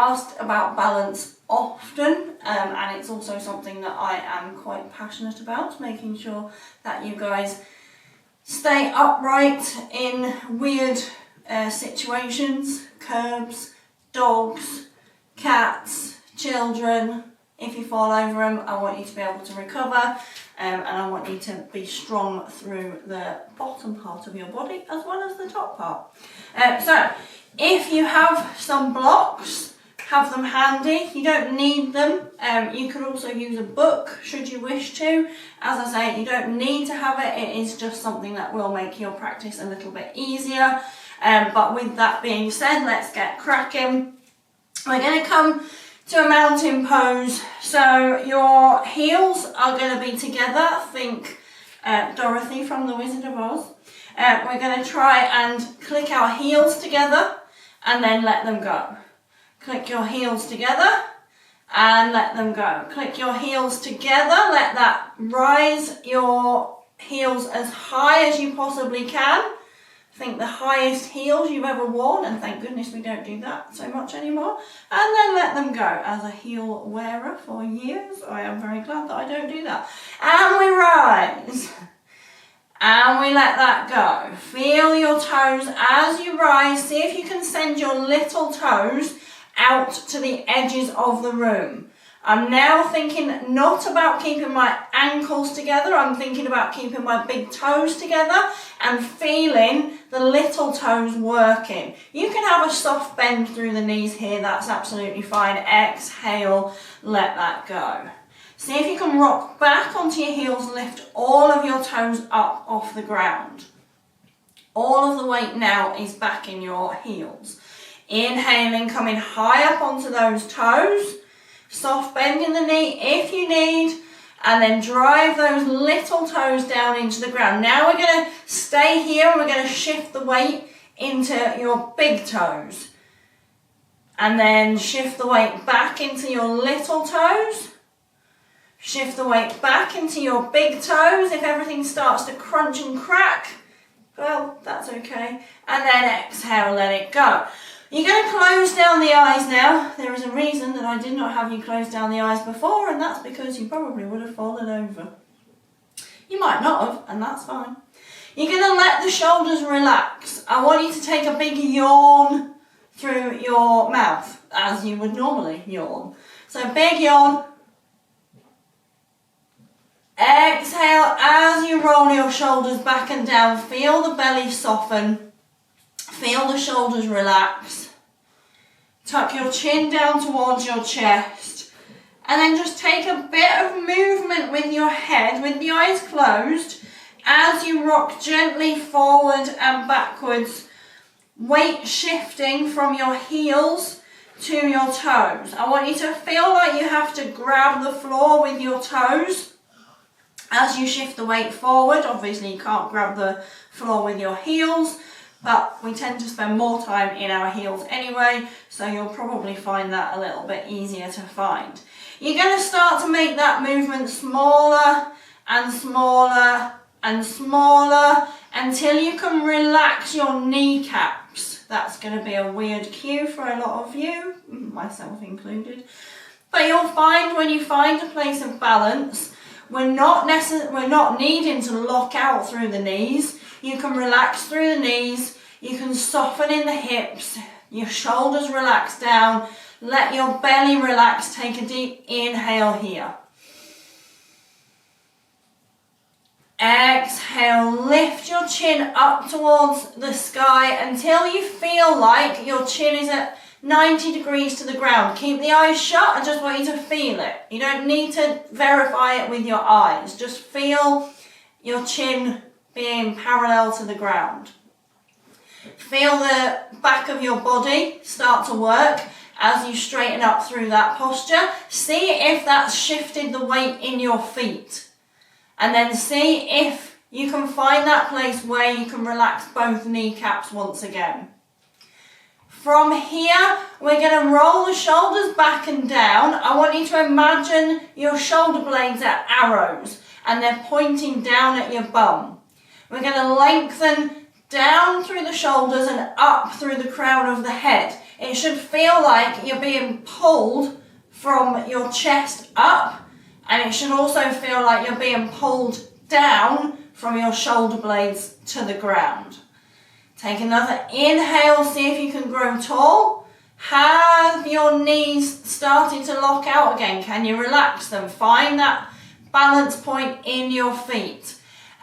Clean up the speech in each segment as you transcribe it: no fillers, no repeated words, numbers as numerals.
Asked about balance often, and it's also something that I am quite passionate about, making sure that you guys stay upright in weird situations, curbs, dogs, cats, children. If you fall over them, I want you to be able to recover, and I want you to be strong through the bottom part of your body as well as the top part. So if you have some blocks, have them handy. You don't need them. You could also use a book should you wish to. As I say, you don't need to have it. It is just something that will make your practice a little bit easier. But with that being said, let's get cracking. We're going to come to a mountain pose. So your heels are going to be together. Think Dorothy from The Wizard of Oz. We're going to try and click our heels together and then let them go. Click your heels together and let them go. Click your heels together, let that rise your heels as high as you possibly can. Think the highest heels you've ever worn, and thank goodness we don't do that so much anymore. And then let them go. As a heel wearer for years, I am very glad that I don't do that. And we rise. And we let that go. Feel your toes as you rise. See if you can send your little toes out to the edges of the room. I'm now thinking not about keeping my ankles together, I'm thinking about keeping my big toes together and feeling the little toes working. You can have a soft bend through the knees here, that's absolutely fine. Exhale, let that go. See if you can rock back onto your heels, lift all of your toes up off the ground. All of the weight now is back in your heels. Inhaling, coming high up onto those toes. Soft bend in the knee if you need. And then drive those little toes down into the ground. Now we're going to stay here and we're going to shift the weight into your big toes. And then shift the weight back into your little toes. Shift the weight back into your big toes. If everything starts to crunch and crack, well, that's okay. And then exhale, let it go. You're going to close down the eyes now. There is a reason that I did not have you close down the eyes before, and that's because you probably would have fallen over. You might not have, and that's fine. You're going to let the shoulders relax. I want you to take a big yawn through your mouth, as you would normally yawn. So big yawn. Exhale as you roll your shoulders back and down. Feel the belly soften. Feel the shoulders relax. Tuck your chin down towards your chest. And then just take a bit of movement with your head, with the eyes closed, as you rock gently forward and backwards. Weight shifting from your heels to your toes. I want you to feel like you have to grab the floor with your toes as you shift the weight forward. Obviously you can't grab the floor with your heels, but we tend to spend more time in our heels anyway, so you'll probably find that a little bit easier to find. You're going to start to make that movement smaller and smaller and smaller until you can relax your kneecaps. That's going to be a weird cue for a lot of you, myself included. But you'll find when you find a place of balance, we're not needing to lock out through the knees. You can relax through the knees, you can soften in the hips, your shoulders relax down, let your belly relax, take a deep inhale here. Exhale, lift your chin up towards the sky until you feel like your chin is at 90 degrees to the ground. Keep the eyes shut, I just want you to feel it. You don't need to verify it with your eyes, just feel your chin being parallel to the ground. Feel the back of your body start to work as you straighten up through that posture. See if that's shifted the weight in your feet. And then see if you can find that place where you can relax both kneecaps once again. From here, we're going to roll the shoulders back and down. I want you to imagine your shoulder blades are arrows and they're pointing down at your bum. We're going to lengthen down through the shoulders and up through the crown of the head. It should feel like you're being pulled from your chest up, and it should also feel like you're being pulled down from your shoulder blades to the ground. Take another inhale, see if you can grow tall. Have your knees starting to lock out again? Can you relax them? Find that balance point in your feet.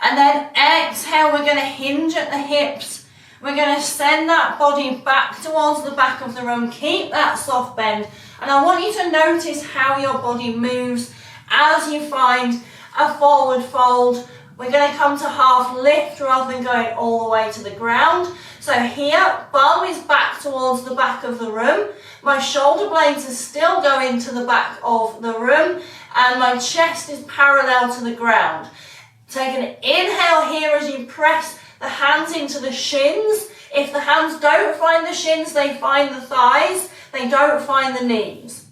And then exhale, we're going to hinge at the hips. We're going to send that body back towards the back of the room. Keep that soft bend. And I want you to notice how your body moves as you find a forward fold. We're going to come to half lift rather than going all the way to the ground. So here, bum is back towards the back of the room. My shoulder blades are still going to the back of the room, and my chest is parallel to the ground. Take an inhale here as you press the hands into the shins. If the hands don't find the shins, they find the thighs. They don't find the knees.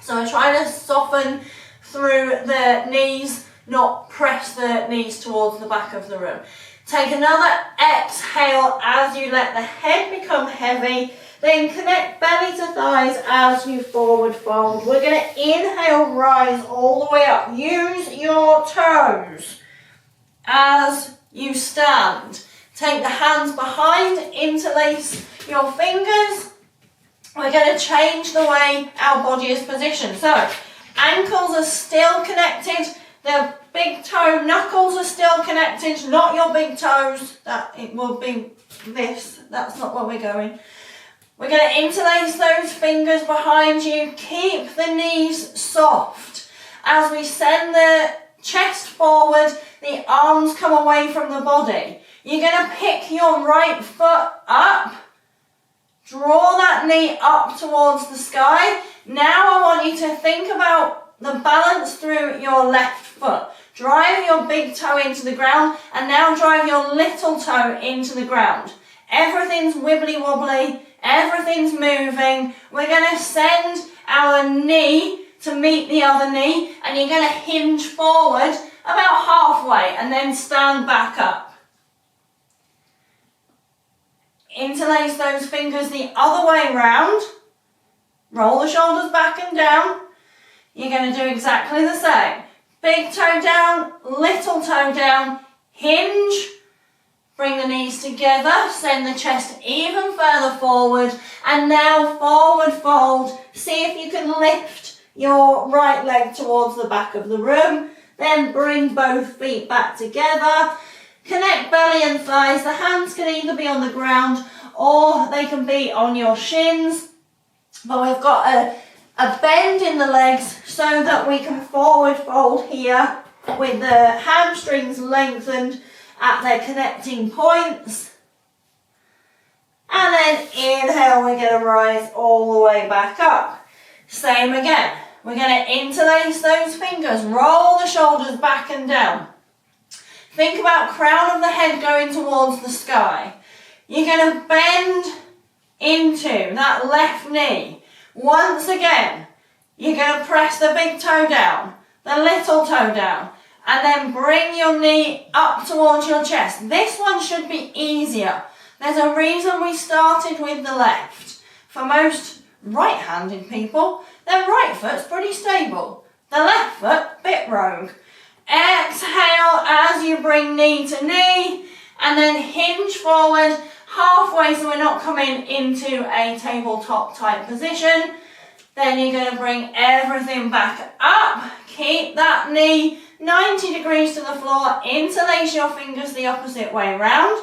So I try to soften through the knees, not press the knees towards the back of the room. Take another exhale as you let the head become heavy. Then connect belly to thighs as you forward fold. We're going to inhale, rise all the way up. Use your toes as you stand. Take the hands behind, interlace your fingers. We're going to change the way our body is positioned. So, ankles are still connected. The big toe knuckles are still connected, not your big toes. That it will be this. That's not where we're going. We're going to interlace those fingers behind you. Keep the knees soft. As we send the chest forward, the arms come away from the body. You're going to pick your right foot up. Draw that knee up towards the sky. Now I want you to think about the balance through your left foot. Drive your big toe into the ground, and now drive your little toe into the ground. Everything's wibbly wobbly, everything's moving. We're going to send our knee to meet the other knee, and you're going to hinge forward about halfway and then stand back up. Interlace those fingers the other way round. Roll the shoulders back and down. You're going to do exactly the same. Big toe down, little toe down, hinge. Bring the knees together, send the chest even further forward, and now forward fold. See if you can lift your right leg towards the back of the room. Then bring both feet back together. Connect belly and thighs. The hands can either be on the ground or they can be on your shins. But we've got a bend in the legs so that we can forward fold here with the hamstrings lengthened at their connecting points. And then inhale, we're going to rise all the way back up. Same again. We're going to interlace those fingers, roll the shoulders back and down. Think about crown of the head going towards the sky. You're going to bend into that left knee. Once again, you're going to press the big toe down, the little toe down, and then bring your knee up towards your chest. This one should be easier. There's a reason we started with the left. For most right-handed people, their right foot's pretty stable. The left foot, bit rogue. Exhale as you bring knee to knee, and then hinge forward halfway so we're not coming into a tabletop type position. Then you're going to bring everything back up. Keep that knee 90 degrees to the floor. Interlace your fingers the opposite way round.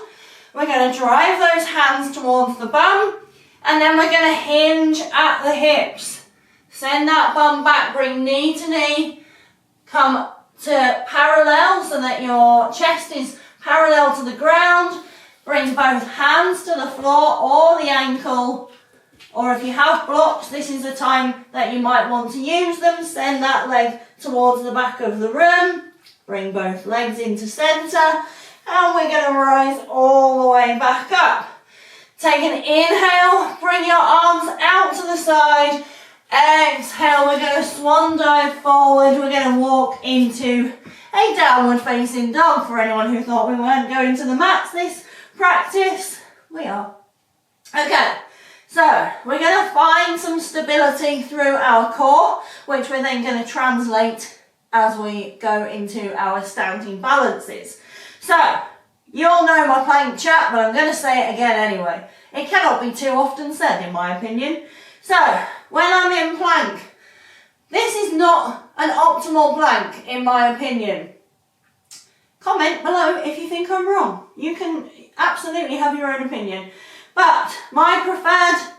We're going to drive those hands towards the bum, and then we're going to hinge at the hips. Send that bum back, bring knee to knee. Come to parallel so that your chest is parallel to the ground. Bring both hands to the floor or the ankle. Or if you have blocks, this is the time that you might want to use them. Send that leg towards the back of the room. Bring both legs into centre. And we're going to rise all the way back up. Take an inhale. Bring your arms out to the side. Exhale. We're going to swan dive forward. We're going to walk into a downward facing dog. For anyone who thought we weren't going to the mats this practice, we are. Okay. So we're going to find some stability through our core, which we're then going to translate as we go into our standing balances. So you all know my plank chat, but I'm going to say it again anyway. It cannot be too often said, in my opinion. So when I'm in plank, this is not an optimal plank, in my opinion. Comment below if you think I'm wrong. You can absolutely have your own opinion. But my preferred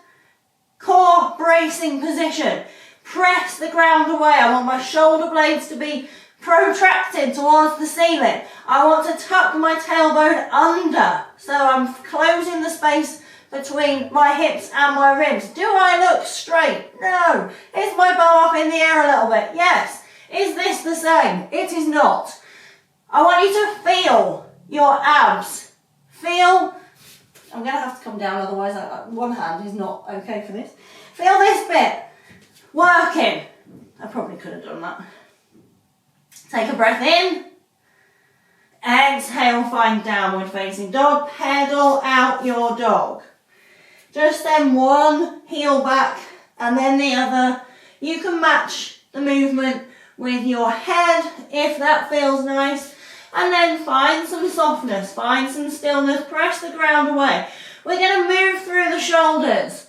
core bracing position, press the ground away. I want my shoulder blades to be protracted towards the ceiling. I want to tuck my tailbone under, so I'm closing the space between my hips and my ribs. Do I look straight? No. Is my bum up in the air a little bit? Yes. Is this the same? It is not. I want you to feel your abs. Feel, I'm going to have to come down, otherwise one hand is not okay for this. Feel this bit working. I probably could have done that. Take a breath in. Exhale, find downward facing dog. Pedal out your dog. Just then one heel back and then the other. You can match the movement with your head if that feels nice. And then find some softness, find some stillness, press the ground away. We're going to move through the shoulders.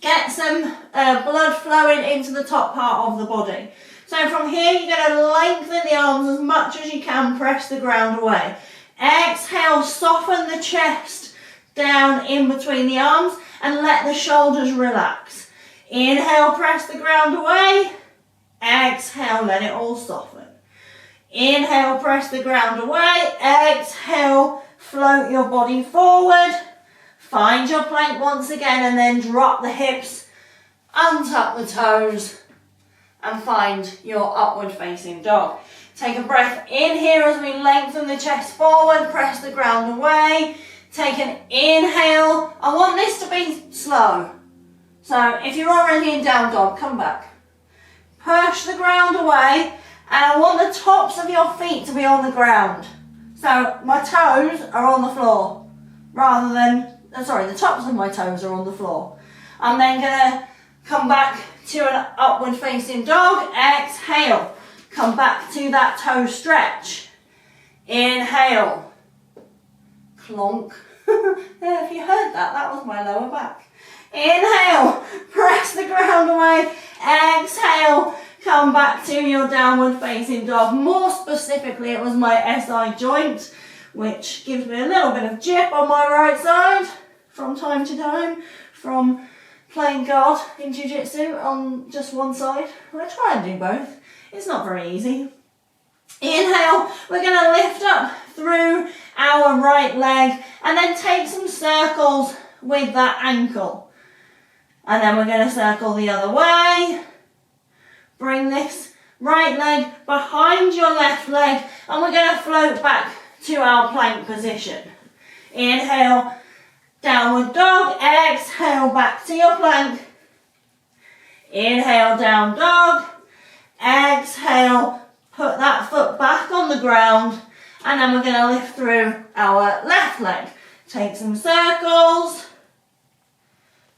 Get some blood flowing into the top part of the body. So from here you're going to lengthen the arms as much as you can, press the ground away. Exhale, soften the chest down in between the arms and let the shoulders relax. Inhale, press the ground away. Exhale, let it all soften. Inhale, press the ground away. Exhale, float your body forward. Find your plank once again and then drop the hips, untuck the toes and find your upward facing dog. Take a breath in here as we lengthen the chest forward, press the ground away. Take an inhale. I want this to be slow. So if you're already in down dog, come back. Push the ground away. And I want the tops of your feet to be on the ground. So my toes are on the floor rather than, the tops of my toes are on the floor. I'm then going to come back to an upward facing dog. Exhale. Come back to that toe stretch. Inhale. Clonk. Yeah, if you heard that, that was my lower back. Inhale. Press the ground away. Exhale. Come back to your downward facing dog. More specifically, it was my SI joint, which gives me a little bit of jip on my right side from time to time from playing guard in jiu-jitsu on just one side. I try and do both. It's not very easy. Inhale, we're going to lift up through our right leg and then take some circles with that ankle. And then we're going to circle the other way. Bring this right leg behind your left leg and we're going to float back to our plank position. Inhale, downward dog. Exhale, back to your plank. Inhale, down dog. Exhale, put that foot back on the ground and then we're going to lift through our left leg. Take some circles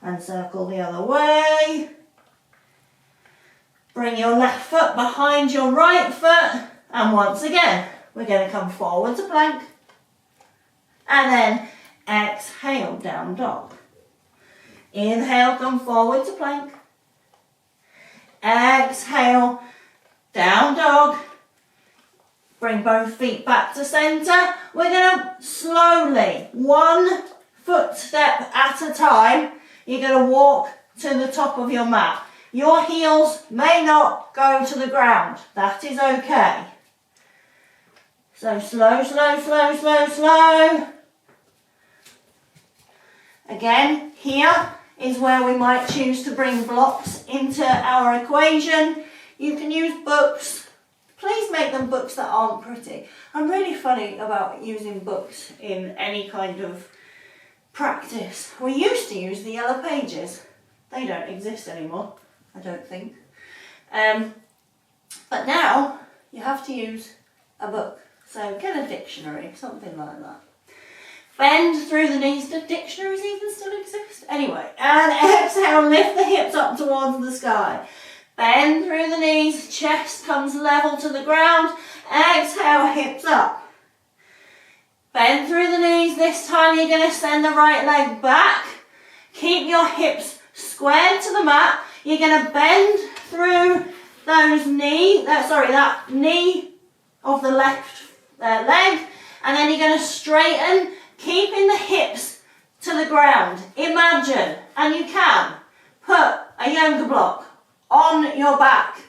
and circle the other way. Bring your left foot behind your right foot and once again we're going to come forward to plank and then exhale, down dog. Inhale, come forward to plank. Exhale, down dog. Bring both feet back to centre. We're going to slowly, one footstep at a time, you're going to walk to the top of your mat. Your heels may not go to the ground. That is okay. So slow, slow, slow, slow, slow. Again, here is where we might choose to bring blocks into our equation. You can use books. Please make them books that aren't pretty. I'm really funny about using books in any kind of practice. We used to use the yellow pages. They don't exist anymore, I don't think. But now you have to use a book. So get a dictionary, something like that. Bend through the knees. Do dictionaries even still exist? Anyway, and exhale, lift the hips up towards the sky. Bend through the knees, chest comes level to the ground. Exhale, hips up. Bend through the knees. This time you're going to send the right leg back. Keep your hips squared to the mat. You're going to bend through those that knee of the left leg, and then you're going to straighten, keeping the hips to the ground. Imagine, and you can, put a yoga block on your back.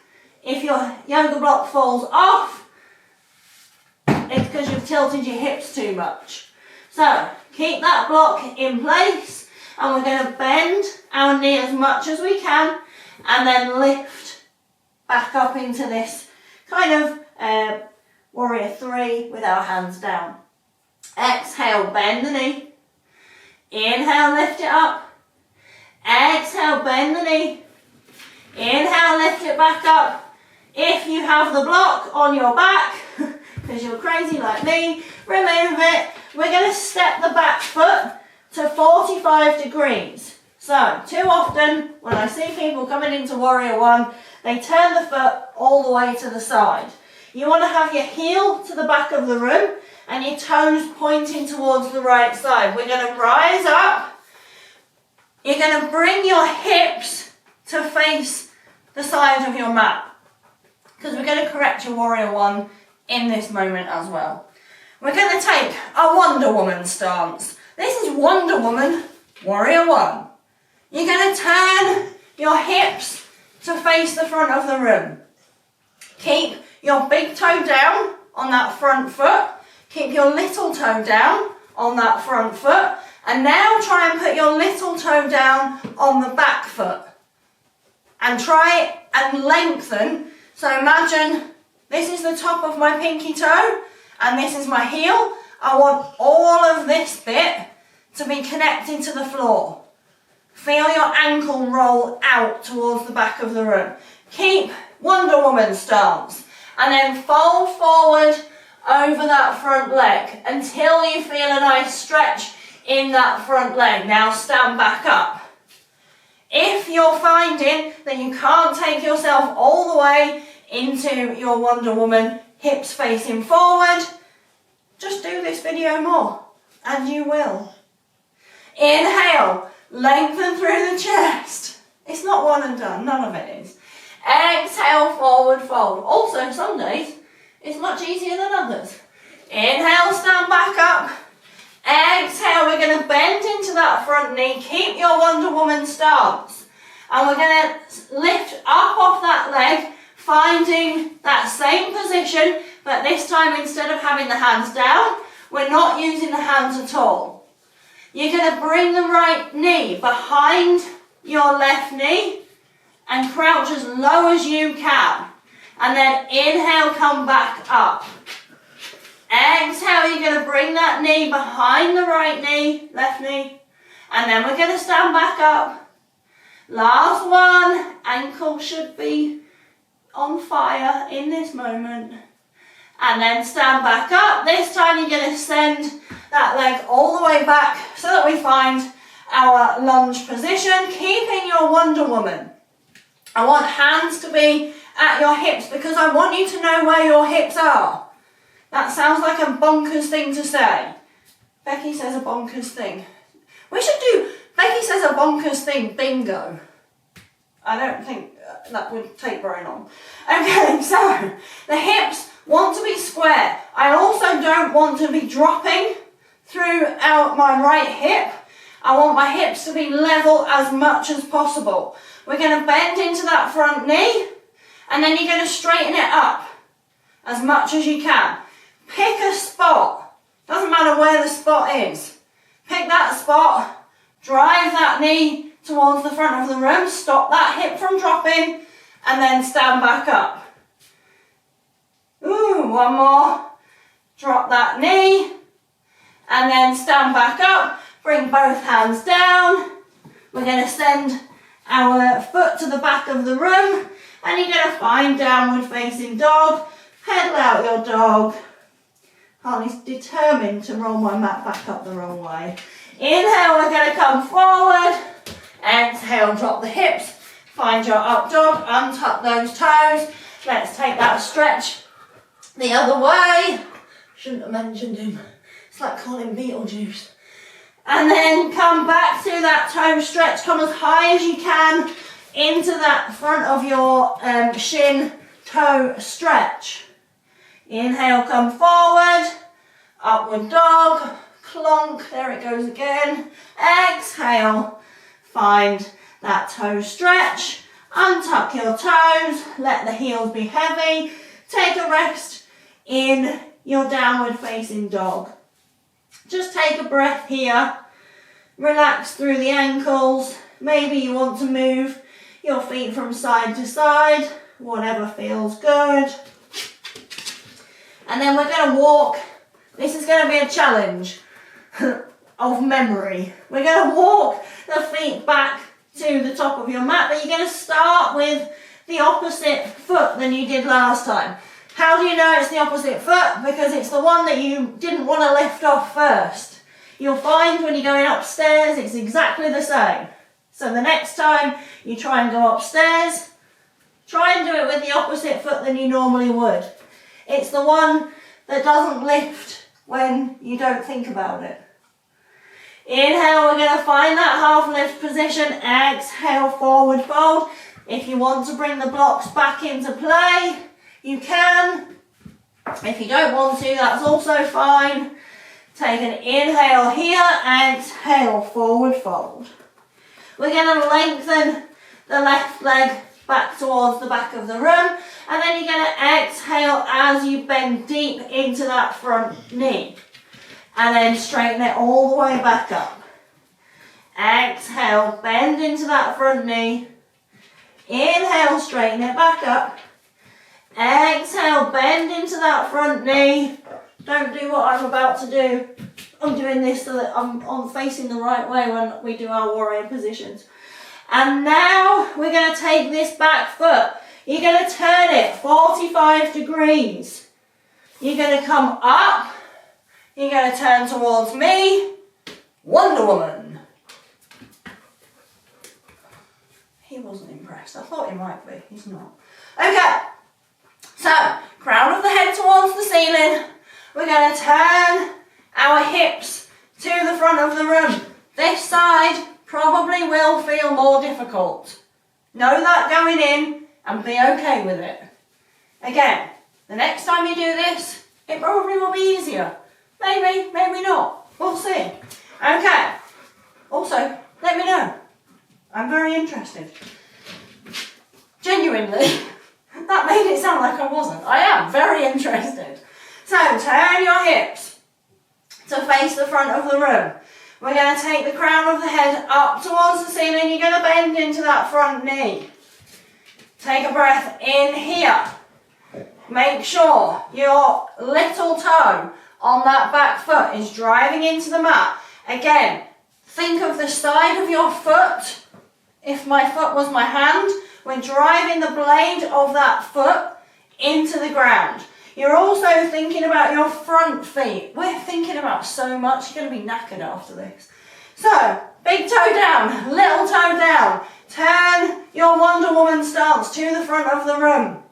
If your yoga block falls off, it's because you've tilted your hips too much. So keep that block in place, and we're going to bend our knee as much as we can, and then lift back up into this kind of warrior 3 with our hands down. Exhale, bend the knee. Inhale, lift it up. Exhale, bend the knee. Inhale, lift it back up. If you have the block on your back, because you're crazy like me, remove it. We're going to step the back foot to 45 degrees. So, too often, when I see people coming into Warrior 1, they turn the foot all the way to the side. You want to have your heel to the back of the room and your toes pointing towards the right side. We're going to rise up. You're going to bring your hips to face the side of your mat, because we're going to correct your Warrior 1 in this moment as well. We're going to take a Wonder Woman stance. This is Wonder Woman Warrior 1. You're going to turn your hips to face the front of the room. Keep your big toe down on that front foot. Keep your little toe down on that front foot. And now try and put your little toe down on the back foot. And try and lengthen. So imagine this is the top of my pinky toe and this is my heel. I want all of this bit to be connected to the floor. Feel your ankle roll out towards the back of the room. Keep Wonder Woman stance. And then fold forward over that front leg until you feel a nice stretch in that front leg. Now stand back up. If you're finding that you can't take yourself all the way into your Wonder Woman, hips facing forward, just do this video more, and you will. Inhale, lengthen through the chest. It's not one and done, none of it is. Exhale, forward fold. Also, some days, it's much easier than others. Inhale, stand back up. Exhale, we're going to bend into that front knee. Keep your Wonder Woman stance. And we're going to lift up off that leg, finding that same position, but this time instead of having the hands down, we're not using the hands at all. You're going to bring the right knee behind your left knee and crouch as low as you can. And then inhale, come back up. Exhale, you're going to bring that knee behind the right knee, left knee. And then we're going to stand back up. Last one. Ankle should be on fire in this moment. And then stand back up. This time you're going to send that leg all the way back so that we find our lunge position, keeping your Wonder Woman. I want hands to be at your hips because I want you to know where your hips are. That sounds like a bonkers thing to say. Becky says a bonkers thing. We should do Becky says a bonkers thing bingo. I don't think that would take very long. Okay, so the hips want to be square. I also don't want to be dropping throughout my right hip. I want my hips to be level as much as possible. We're going to bend into that front knee and then you're going to straighten it up as much as you can. Pick a spot. Doesn't matter where the spot is. Pick that spot. Drive that knee towards the front of the room. Stop that hip from dropping and then stand back up. Ooh, one more. Drop that knee and then stand back up. Bring both hands down. We're going to send our foot to the back of the room and you're going to find downward facing dog. Pedal out your dog. Harley's determined to roll my mat back up the wrong way. Inhale, we're going to come forward. Exhale, drop the hips. Find your up dog, untuck those toes. Let's take that stretch the other way. Shouldn't have mentioned him. It's like calling Beetlejuice. And then come back to that toe stretch. Come as high as you can into that front of your shin toe stretch. Inhale, come forward. Upward dog. Clonk. There it goes again. Exhale. Find that toe stretch. Untuck your toes. Let the heels be heavy. Take a rest in your downward facing dog. Just take a breath here. Relax through the ankles. Maybe you want to move your feet from side to side. Whatever feels good. And then we're going to walk. This is going to be a challenge of memory. We're going to walk the feet back to the top of your mat, but you're going to start with the opposite foot than you did last time. How do you know it's the opposite foot? Because it's the one that you didn't want to lift off first. You'll find when you're going upstairs, it's exactly the same. So the next time you try and go upstairs, try and do it with the opposite foot than you normally would. It's the one that doesn't lift when you don't think about it. Inhale, we're going to find that half lift position. Exhale, forward fold. If you want to bring the blocks back into play, you can. If you don't want to, that's also fine. Take an inhale here, exhale, forward fold. We're going to lengthen the left leg back towards the back of the room, and then you're going to exhale as you bend deep into that front knee. And then straighten it all the way back up. Exhale, bend into that front knee. Inhale, straighten it back up. Exhale, bend into that front knee. Don't do what I'm about to do. I'm doing this so that I'm facing the right way when we do our warrior positions. And now we're going to take this back foot. You're going to turn it 45 degrees. You're going to come up. You're going to turn towards me. Wonder Woman. He wasn't impressed. I thought he might be. He's not. Okay. So, crown of the head towards the ceiling. We're going to turn our hips to the front of the room. This side probably will feel more difficult. Know that going in and be okay with it. Again, the next time you do this, it probably will be easier. Maybe, maybe not. We'll see. Okay. Also, let me know. I'm very interested. Genuinely. That made it sound like I wasn't. I am very interested. So, turn your hips to face the front of the room. We're going to take the crown of the head up towards the ceiling. You're going to bend into that front knee. Take a breath in here. Make sure your little toe on that back foot is driving into the mat. Again, think of the side of your foot. If my foot was my hand, we're driving the blade of that foot into the ground. You're also thinking about your front feet. We're thinking about so much. You're going to be knackered after this. So, big toe down, little toe down. Turn your Wonder Woman stance to the front of the room.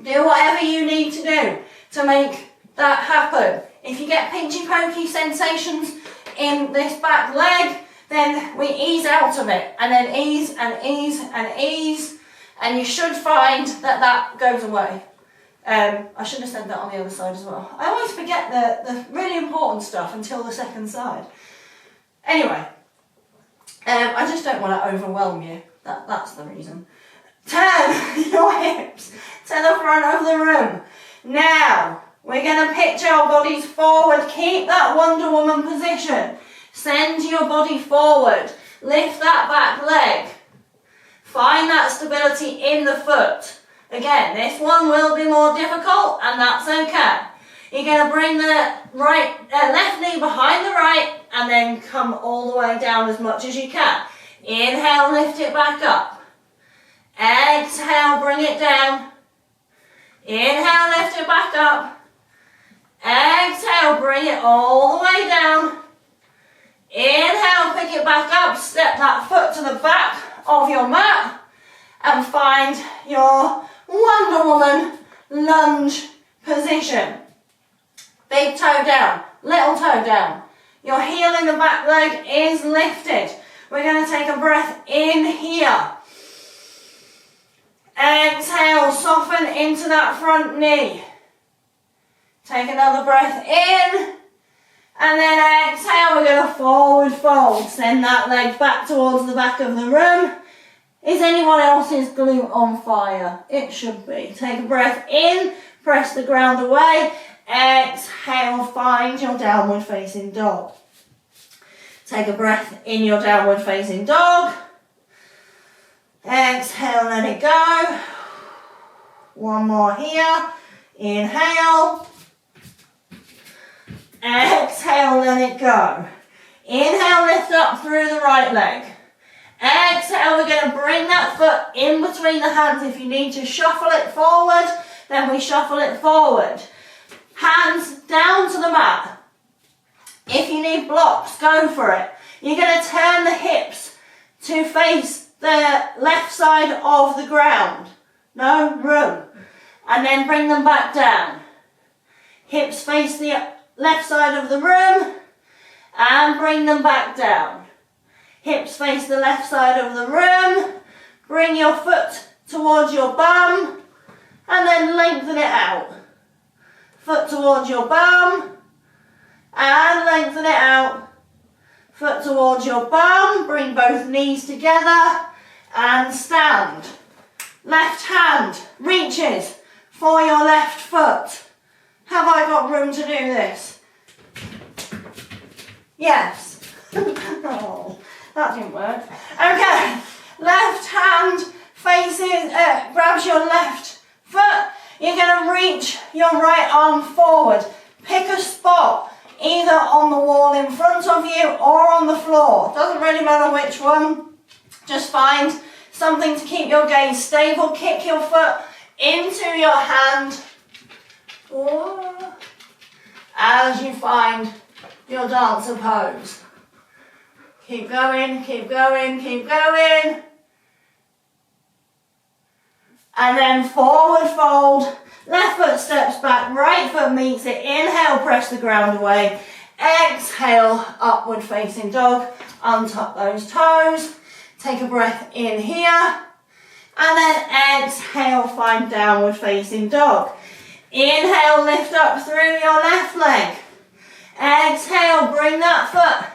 Do whatever you need to do to make that happen. If you get pinchy pokey sensations in this back leg, then we ease out of it, and then ease and ease and ease, and you should find that that goes away. I should have said that on the other side as well. I always forget the really important stuff until the second side. Anyway, I just don't want to overwhelm you. That's the reason. Turn your hips to the front of the room. Now, we're going to pitch our bodies forward. Keep that Wonder Woman position. Send your body forward. Lift that back leg. Find that stability in the foot. Again, this one will be more difficult, and that's okay. You're going to bring the left knee behind the right, and then come all the way down as much as you can. Inhale, lift it back up. Exhale, bring it down. Inhale, lift it back up. Exhale, bring it all the way down. Inhale, pick it back up, step that foot to the back of your mat and find your Wonder Woman lunge position. Big toe down, little toe down. Your heel in the back leg is lifted. We're going to take a breath in here. Exhale, soften into that front knee. Take another breath in. And then exhale, we're going to forward fold. Send that leg back towards the back of the room. Is anyone else's glute on fire? It should be. Take a breath in, press the ground away. Exhale, find your downward facing dog. Take a breath in your downward facing dog. Exhale, let it go. One more here. Inhale. Exhale, let it go. Inhale, lift up through the right leg. Exhale, we're going to bring that foot in between the hands. If you need to shuffle it forward, then we shuffle it forward. Hands down to the mat. If you need blocks, go for it. You're going to turn the hips to face the left side of the ground. No room. And then bring them back down. Hips face the left side of the room and bring them back down. Hips face the left side of the room. Bring your foot towards your bum and then lengthen it out. Foot towards your bum and lengthen it out. Foot towards your bum. Bring both knees together and stand. Left hand reaches for your left foot. Have I got room to do this? Yes. Oh, that didn't work. Okay. Left hand faces, grabs your left foot. You're going to reach your right arm forward. Pick a spot, either on the wall in front of you or on the floor. Doesn't really matter which one. Just find something to keep your gaze stable. Kick your foot into your hand as you find your dancer pose. Keep going, keep going, keep going. And then forward fold. Left foot steps back, right foot meets it. Inhale, press the ground away. Exhale, upward facing dog. Untuck those toes. Take a breath in here. And then exhale, find downward facing dog. Inhale, lift up through your left leg. Exhale, bring that foot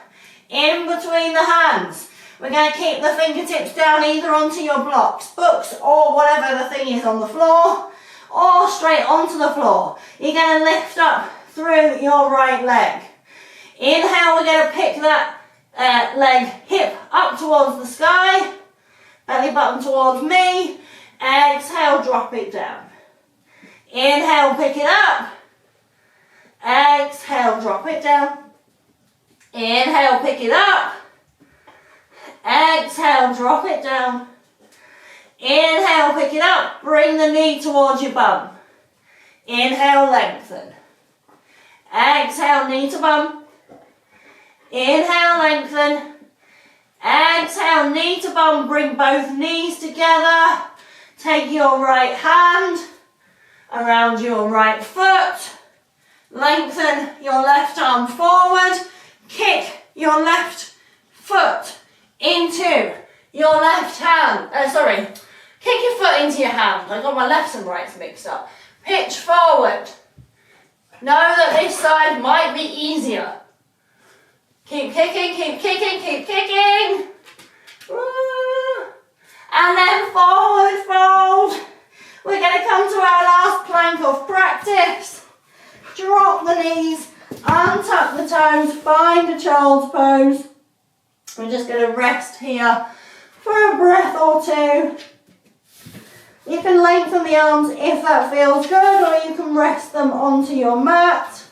in between the hands. We're going to keep the fingertips down either onto your blocks, books, or whatever the thing is on the floor, or straight onto the floor. You're going to lift up through your right leg. Inhale, we're going to pick that leg, hip up towards the sky, belly button towards me. Exhale, drop it down. Inhale, pick it up. Exhale, drop it down. Inhale, pick it up. Exhale, drop it down. Inhale, pick it up. Bring the knee towards your bum. Inhale, lengthen. Exhale, knee to bum. Inhale, lengthen. Exhale, knee to bum. Bring both knees together. Take your right hand around your right foot. Lengthen your left arm forward. Kick your left foot into your left hand. Kick your foot into your hand. I got my lefts and rights mixed up. Pitch forward. Know that this side might be easier. Keep kicking, keep kicking, keep kicking. Woo. And then forward fold. We're going to come to our last plank of practice. Drop the knees, untuck the toes, find a child's pose. We're just going to rest here for a breath or two. You can lengthen the arms if that feels good, or you can rest them onto your mat.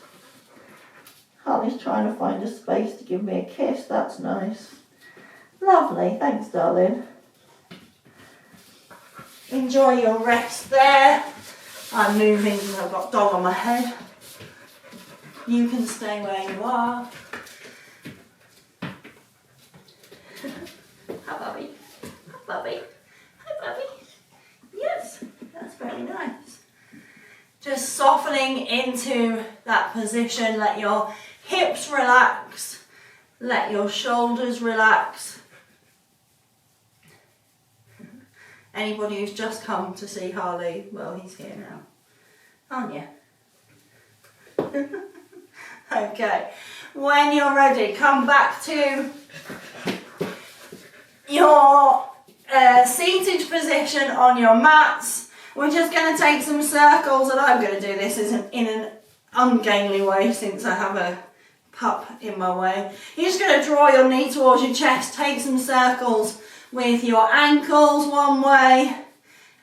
Holly's trying to find a space to give me a kiss. That's nice. Lovely. Thanks, darling. Enjoy your rest there. I'm moving because I've got dog on my head. you can stay where you are. Hi, Bubby. Hi, Bubby. Hi, Bubby. Yes, that's very nice. Just softening into that position. Let your hips relax. Let your shoulders relax. Anybody who's just come to see Harley, well, he's here now, aren't you? Okay, when you're ready, come back to your seated position on your mats. We're just going to take some circles, and I'm going to do this in an ungainly way since I have a pup in my way. You're just going to draw your knee towards your chest, take some circles with your ankles one way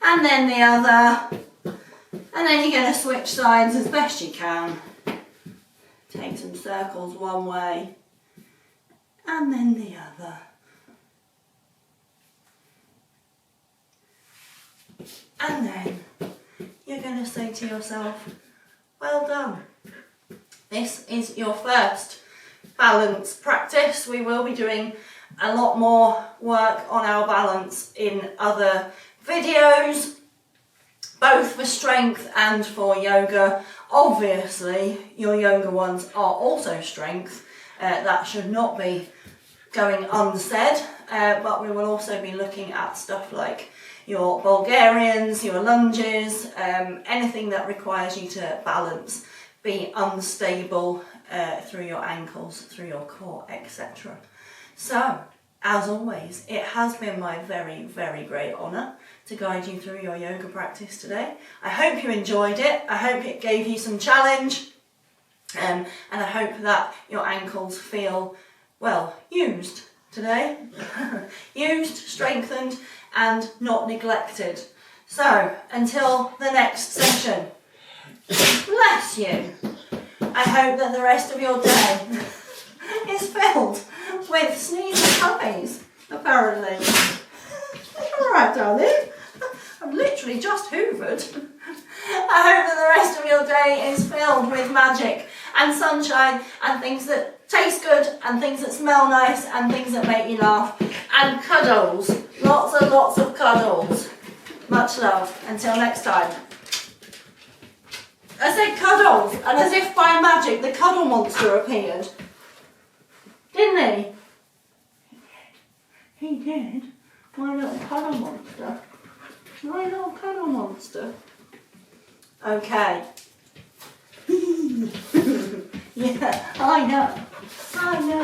and then the other, and then you're going to switch sides as best you can. Take some circles one way and then the other. And then you're going to say to yourself, well done. This is your first balance practice. We will be doing a lot more work on our balance in other videos, both for strength and for yoga. Obviously, your yoga ones are also strength. That should not be going unsaid, but we will also be looking at stuff like your Bulgarians, your lunges, anything that requires you to balance, be unstable through your ankles, through your core, etc. So, as always, it has been my very, very great honour to guide you through your yoga practice today. I hope you enjoyed it. I hope it gave you some challenge, and I hope that your ankles feel, well, used today. Used, strengthened, and not neglected. So, until the next session, bless you. I hope that the rest of your day is filled with sneezing puppies, apparently. Alright, darling. I've literally just hoovered. I hope that the rest of your day is filled with magic and sunshine and things that taste good and things that smell nice and things that make you laugh and cuddles. Lots and lots of cuddles. Much love. Until next time. I said cuddles, and as if by magic the cuddle monster appeared. Didn't he? He did. My little cuddle monster. My little cuddle monster. Okay. Yeah, I know. I know.